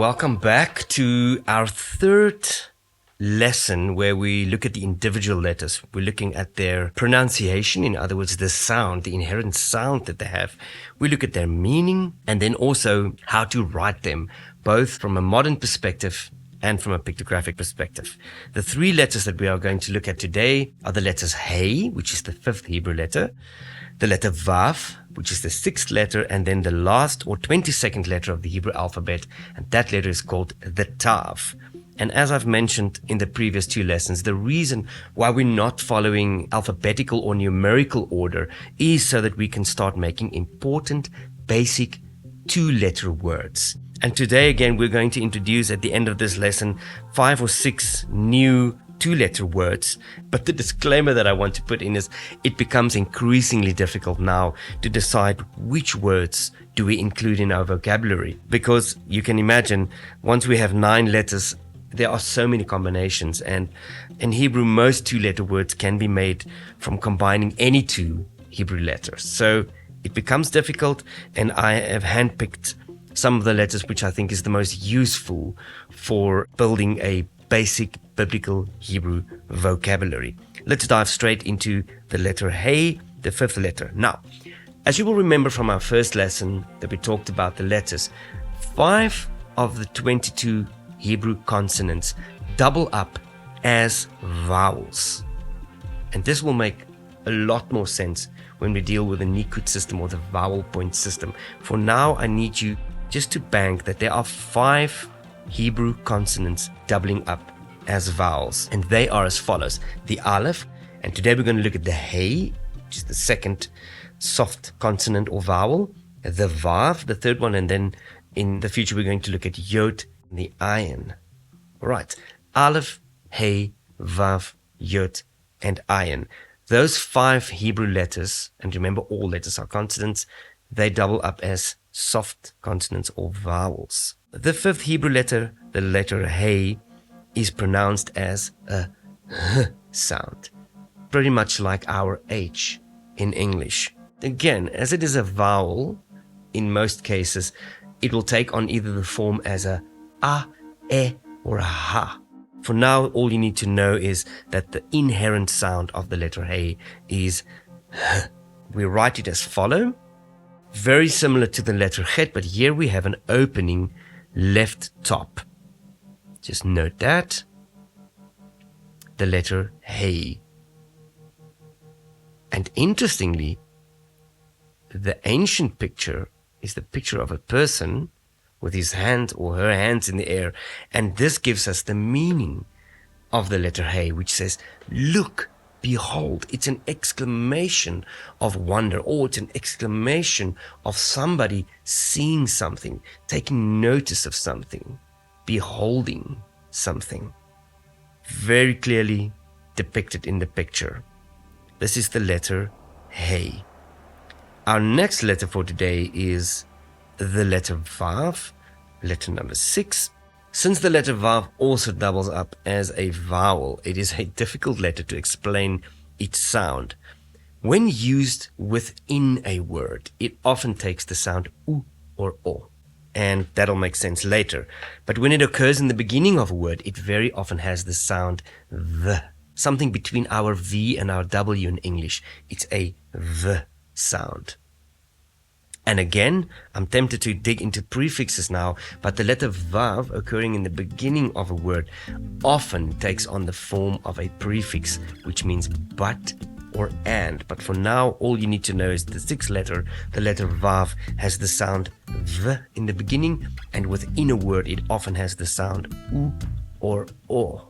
welcome back to our third lesson where we look at the individual letters. We're looking at their pronunciation, in other words, the sound, the inherent sound that they have. We look at their meaning and then also how to write them, both from a modern perspective and from a pictographic perspective. The three letters that we are going to look at today are the letters Hey, which is the fifth Hebrew letter, the letter VAV, which is the sixth letter, and then the last or 22nd letter of the Hebrew alphabet, and that letter is called the TAV. And as I've mentioned in the previous two lessons, the reason why we're not following alphabetical or numerical order is so that we can start making important, basic two-letter words. And today, again, we're going to introduce at the end of this lesson 5 or 6 new two-letter words. But the disclaimer that I want to put in is it becomes increasingly difficult now to decide which words do we include in our vocabulary. Because you can imagine, once we have 9 letters, there are so many combinations. And in Hebrew, most two-letter words can be made from combining any two Hebrew letters. So it becomes difficult, and I have handpicked some of the letters which I think is the most useful for building a basic biblical Hebrew vocabulary. Let's dive straight into the letter Hey, the fifth letter. Now, as you will remember from our first lesson that we talked about the letters, 5 of the 22 Hebrew consonants double up as vowels. And this will make a lot more sense when we deal with the Nikud system or the vowel point system. For now, I need you just to bank that there are 5 Hebrew consonants doubling up as vowels, and they are as follows: the Aleph, and today we're going to look at the Hey, which is the second soft consonant or vowel, the Vav, the third one, and then in the future we're going to look at Yod, the Ayin. All right, Aleph, Hey, Vav, Yod, and Ayin. Those 5 Hebrew letters, and remember all letters are consonants, they double up as soft consonants or vowels. The fifth Hebrew letter, the letter Hey, is pronounced as a H sound, pretty much like our H in English. Again, as it is a vowel, in most cases, it will take on either the form as a E, or a Ha. For now, all you need to know is that the inherent sound of the letter Hey is H. We write it as follow, very similar to the letter Chet, but here we have an opening left top. Just note that. The letter Hey. And interestingly, the ancient picture is the picture of a person with his hand or her hands in the air. And this gives us the meaning of the letter Hey, which says, look, behold. It's an exclamation of wonder, or it's an exclamation of somebody seeing something, taking notice of something, beholding something. Very clearly depicted in the picture. This is the letter Hey. Our next letter for today is the letter Vav, letter number 6. Since the letter Vav also doubles up as a vowel, it is a difficult letter to explain its sound. When used within a word, it often takes the sound U or O, and that'll make sense later. But when it occurs in the beginning of a word, it very often has the sound V, something between our V and our W in English. It's a V sound. And again, I'm tempted to dig into prefixes now, but the letter Vav occurring in the beginning of a word often takes on the form of a prefix, which means but or and. But for now, all you need to know is the 6th letter, the letter Vav, has the sound V in the beginning, and within a word, it often has the sound U or O.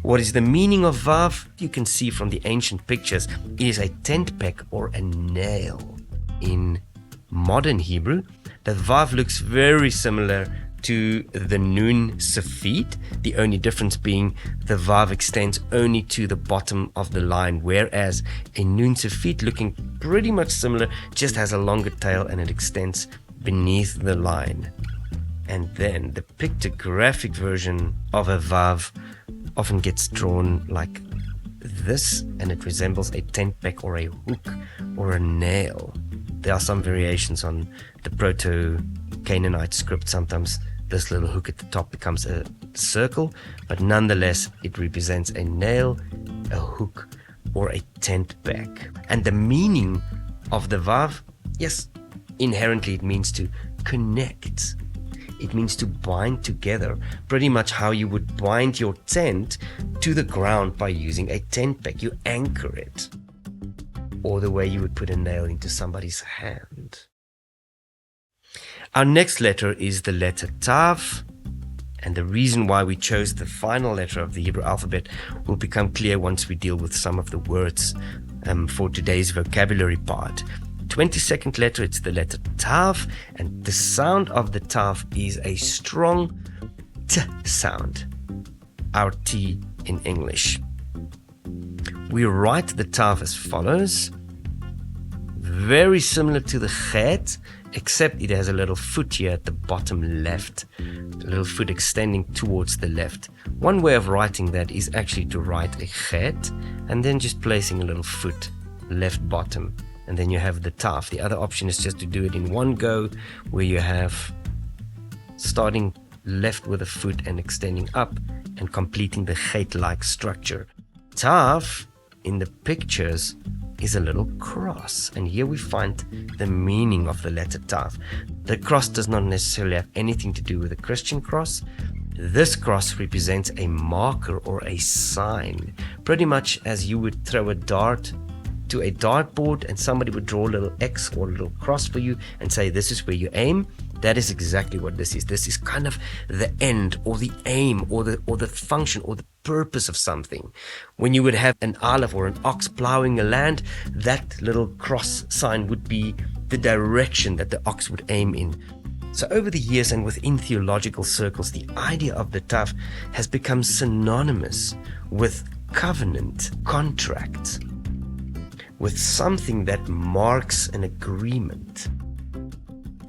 What is the meaning of Vav? You can see from the ancient pictures, it is a tent peg or a nail. In modern Hebrew, the Vav looks very similar to the Nun Safit, the only difference being the Vav extends only to the bottom of the line, whereas a Nun Safit, looking pretty much similar, just has a longer tail and it extends beneath the line. And then the pictographic version of a Vav often gets drawn like this, and it resembles a tent peg or a hook or a nail. There are some variations on the Proto Canaanite script, sometimes this little hook at the top becomes a circle, but nonetheless it represents a nail, a hook, or a tent peg. And the meaning of the vav, yes, inherently it means to connect. It means to bind together, pretty much how you would bind your tent to the ground by using a tent peg. You anchor it. Or the way you would put a nail into somebody's hand. Our next letter is the letter TAV, and the reason why we chose the final letter of the Hebrew alphabet will become clear once we deal with some of the words for today's vocabulary part. 22nd letter, it's the letter TAV, and the sound of the TAV is a strong T sound, our T in English. We write the TAV as follows, very similar to the chet, except it has a little foot here at the bottom left, a little foot extending towards the left. One way of writing that is actually to write a chet and then just placing a little foot left bottom, and then you have the taf. The other option is just to do it in one go, where you have starting left with a foot and extending up and completing the chet-like structure. Taf in the pictures is a little cross, and here we find the meaning of the letter Tav. The cross does not necessarily have anything to do with the Christian cross. This cross represents a marker or a sign, pretty much as you would throw a dart to a dartboard and somebody would draw a little X or a little cross for you and say this is where you aim. That is exactly what this is. This is kind of the end or the aim or the function or the purpose of something. When you would have an aleph or an ox plowing a land, that little cross sign would be the direction that the ox would aim in. So over the years and within theological circles, the idea of the Tav has become synonymous with covenant, contract, with something that marks an agreement.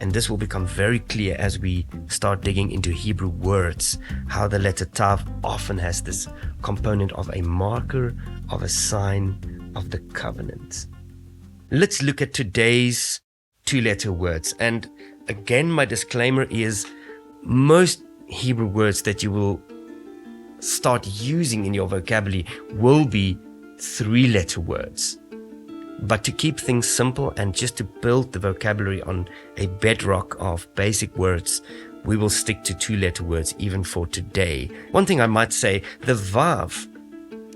And this will become very clear as we start digging into Hebrew words, how the letter Tav often has this component of a marker, of a sign, of the covenant. Let's look at today's two-letter words. And again, my disclaimer is most Hebrew words that you will start using in your vocabulary will be three-letter words. But to keep things simple and just to build the vocabulary on a bedrock of basic words, we will stick to two-letter words even for today. One thing I might say, the vav,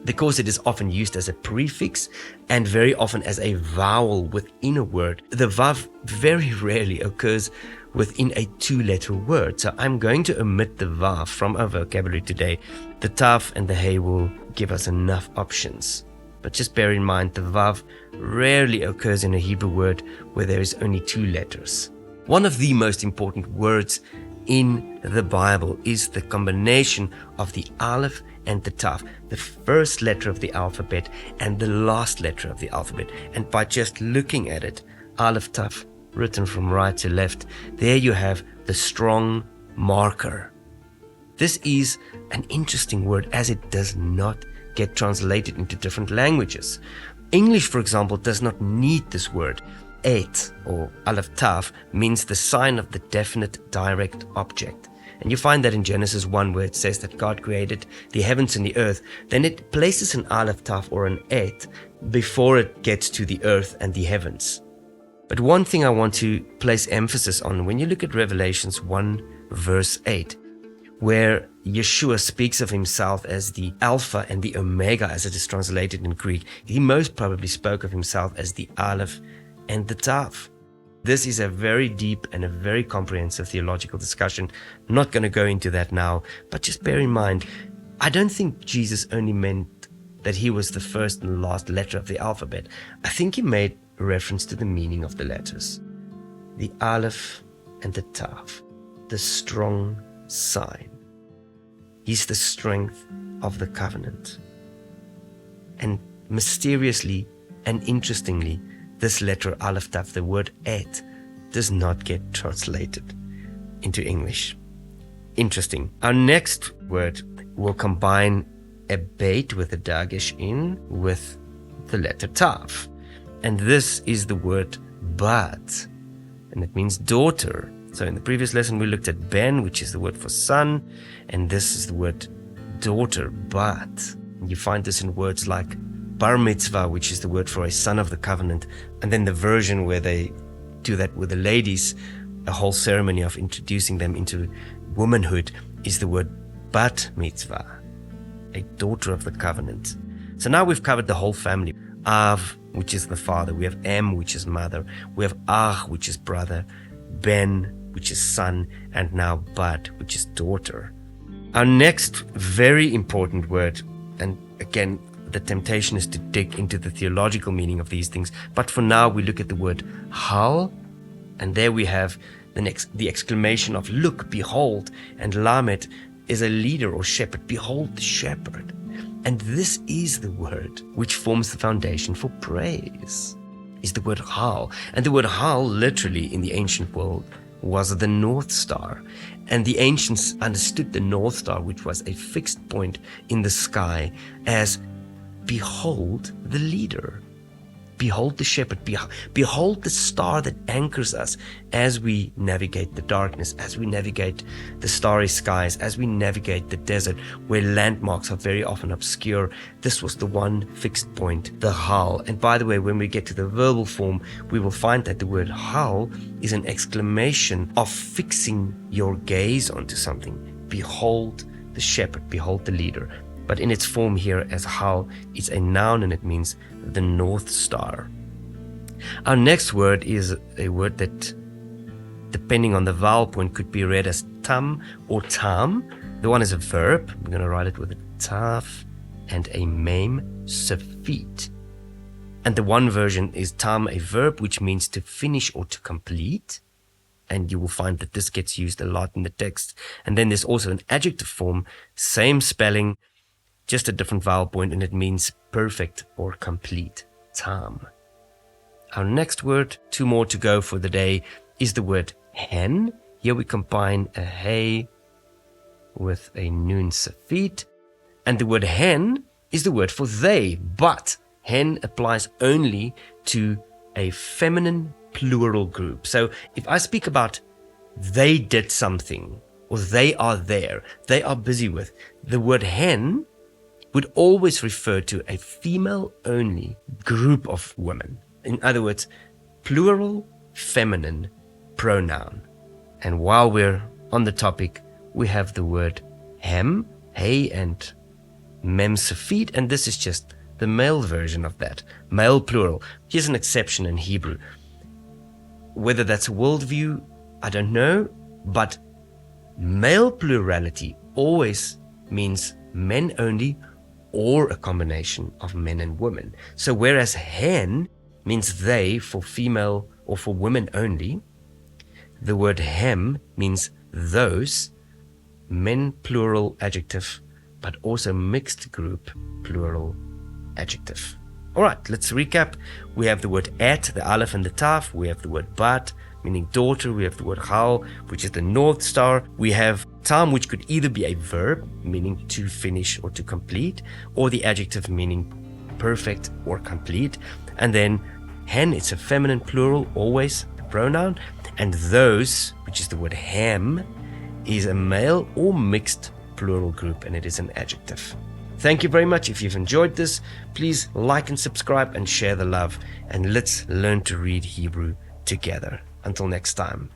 because it is often used as a prefix and very often as a vowel within a word, the vav very rarely occurs within a two-letter word. So I'm going to omit the vav from our vocabulary today. The tav and the hey will give us enough options. But just bear in mind, the vav rarely occurs in a Hebrew word where there is only two letters. One of the most important words in the Bible is the combination of the aleph and the tav, the first letter of the alphabet and the last letter of the alphabet. And by just looking at it, aleph tav, written from right to left, there you have the strong marker. This is an interesting word as it does not get translated into different languages. English, for example, does not need this word. Et, or aleph tav, means the sign of the definite direct object. And you find that in Genesis 1 where it says that God created the heavens and the earth. Then it places an aleph tav or an et before it gets to the earth and the heavens. But one thing I want to place emphasis on, when you look at Revelations 1 verse 8, where Yeshua speaks of himself as the Alpha and the Omega, as it is translated in Greek, he most probably spoke of himself as the Aleph and the Tav. This is a very deep and a very comprehensive theological discussion. I'm not going to go into that now, but just bear in mind, I don't think Jesus only meant that he was the first and last letter of the alphabet. I think he made reference to the meaning of the letters. The Aleph and the Tav, the strong sign. He's the strength of the covenant. And mysteriously and interestingly, this letter aleph tav, the word et, does not get translated into English. Interesting. Our next word will combine a beit with a dagesh in with the letter tav. And this is the word bat. And it means daughter. So in the previous lesson, we looked at ben, which is the word for son, and this is the word daughter, but. You find this in words like bar mitzvah, which is the word for a son of the covenant, and then the version where they do that with the ladies, a whole ceremony of introducing them into womanhood, is the word bat mitzvah, a daughter of the covenant. So now we've covered the whole family. Av, which is the father. We have Em, which is mother. We have Ach, which is brother. Ben, which is son. And now Bat, which is daughter. Our next very important word, and again, the temptation is to dig into the theological meaning of these things. But for now, we look at the word hal. And there we have the exclamation of look, behold. And Lamed is a leader or shepherd. Behold the shepherd. And this is the word which forms the foundation for praise, is the word hal. And the word hal literally in the ancient world was the North Star. And the ancients understood the North Star, which was a fixed point in the sky, as behold the leader. Behold the shepherd. Behold the star that anchors us as we navigate the darkness, as we navigate the starry skies, as we navigate the desert where landmarks are very often obscure. This was the one fixed point, the hal. And by the way, when we get to the verbal form, we will find that the word hal is an exclamation of fixing your gaze onto something. Behold the shepherd, behold the leader. But in its form here as hal, it's a noun and it means the North Star. Our next word is a word that, depending on the vowel point, could be read as tam or tam. The one is a verb. We're going to write it with a tav and a mem, safit. And the one version is tam, a verb, which means to finish or to complete. And you will find that this gets used a lot in the text. And then there's also an adjective form, same spelling, just a different vowel point, and it means perfect or complete, tam. Our next word, two more to go for the day, is the word hen. Here we combine a hey with a nun safit. And the word hen is the word for they, but hen applies only to a feminine plural group. So if I speak about they did something, or they are there, they are busy with, the word hen would always refer to a female-only group of women. In other words, plural, feminine pronoun. And while we're on the topic, we have the word hem, hey, and mem safit, and this is just the male version of that, male plural. Here's an exception in Hebrew. Whether that's a worldview, I don't know, but male plurality always means men only, or a combination of men and women. So whereas hen means they for female or for women only, the word hem means those, men plural adjective, but also mixed group plural adjective. All right, let's recap. We have the word at, the aleph and the taf. We have the word bat, meaning daughter. We have the word hal, which is the North Star. We have tam, which could either be a verb, meaning to finish or to complete, or the adjective meaning perfect or complete. And then hen, it's a feminine plural, always a pronoun. And those, which is the word hem, is a male or mixed plural group, and it is an adjective. Thank you very much. If you've enjoyed this, please like and subscribe and share the love. And let's learn to read Hebrew together. Until next time.